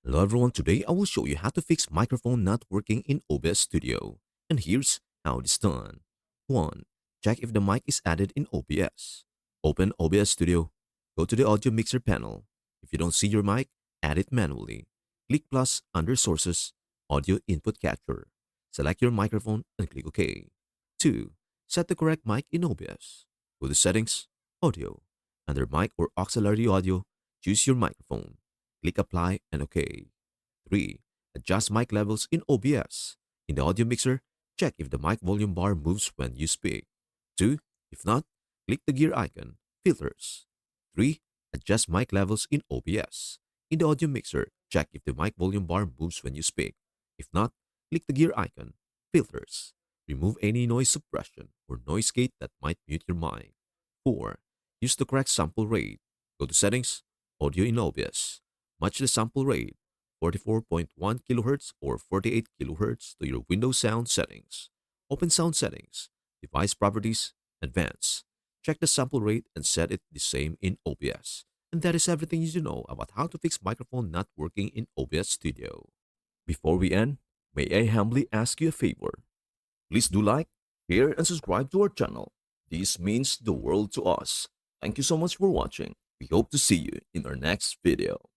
Hello everyone, today I will show you how to fix microphone not working in OBS Studio. And here's how it is done. 1. Check if the mic is added in OBS. Open OBS Studio. Go to the audio mixer panel. If you don't see your mic, add it manually. Click plus under Sources, Audio Input Capture. Select your microphone and click OK. 2. Set the correct mic in OBS. Go to Settings, Audio. Under Mic or Auxiliary Audio, choose your microphone. Click Apply and OK. 3. Adjust mic levels in OBS. In the audio mixer, check if the mic volume bar moves when you speak. 2. If not, click the gear icon, Filters. 3. Adjust mic levels in OBS. In the audio mixer, check if the mic volume bar moves when you speak. If not, click the gear icon, Filters. Remove any noise suppression or noise gate that might mute your mic. 4. Use the correct sample rate. Go to Settings, Audio in OBS. Match the sample rate, 44.1 kHz or 48 kHz to your Windows sound settings. Open Sound Settings, Device Properties, Advanced. Check the sample rate and set it the same in OBS. And that is everything you need to know about how to fix microphone not working in OBS Studio. Before we end, may I humbly ask you a favor? Please do like, share, and subscribe to our channel. This means the world to us. Thank you so much for watching. We hope to see you in our next video.